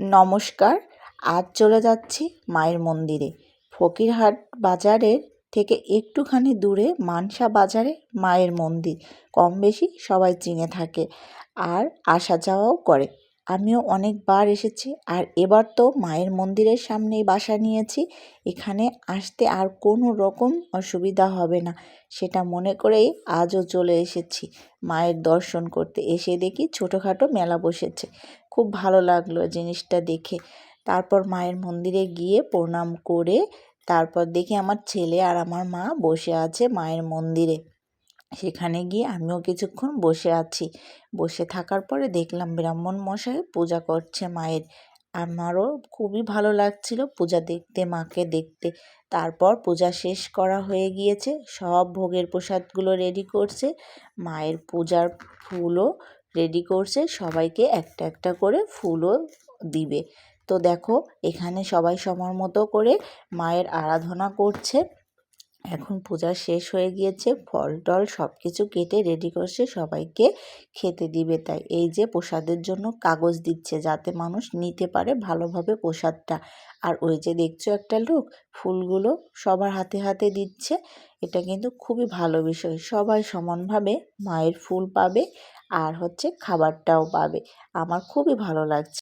নমস্কার। আজ চলে যাচ্ছি মায়ের মন্দিরে। ফকিরহাট বাজারের থেকে একটুখানি দূরে মানসা বাজারে মায়ের মন্দির কম বেশি সবাই চিনে থাকে আর আসা যাওয়াও করে। আমিও অনেকবার এসেছি আর এবার তো মায়ের মন্দিরের সামনেই বাসা নিয়েছি। এখানে আসতে আর কোনো রকম অসুবিধা হবে না সেটা মনে করেই আজও চলে এসেছি মায়ের দর্শন করতে। এসে দেখি ছোটোখাটো মেলা বসেছে, খুব ভালো লাগলো জিনিসটা দেখে। তারপর মায়ের মন্দিরে গিয়ে প্রণাম করে তারপর দেখি আমার ছেলে আর আমার মা বসে আছে মায়ের মন্দিরে। সেখানে গিয়ে আমিও কিছুক্ষণ বসে আছি। বসে থাকার পরে দেখলাম ব্রাহ্মণ মশাই পূজা করছে মায়ের। আমারও খুবই ভালো লাগছিল পূজা দেখতে, মাকে দেখতে। তারপর পূজা শেষ করা হয়ে গিয়েছে, সব ভোগের প্রসাদগুলো রেডি করছে, মায়ের পূজার ফুলও রেডি করছে, সবাইকে একটা একটা করে ফুলও দিবে। তো দেখো এখানে সবাই সময় মতো করে মায়ের আরাধনা করছে। এখন পূজা শেষ হয়ে গিয়েছে, ফল টল সব কিছু কেটে রেডি করছে, সবাইকে খেতে দিবে। তাই এই যে প্রসাদের জন্য কাগজ দিচ্ছে যাতে মানুষ নিতে পারে ভালোভাবে প্রসাদটা। আর ওই যে দেখছো একটা লোক ফুলগুলো সবার হাতে হাতে দিচ্ছে। এটা কিন্তু খুবই ভালো বিষয়, সবাই সমানভাবে মায়ের ফুল পাবে আর খাবারটাও পাবে। আমার খুবই ভালো লাগছে।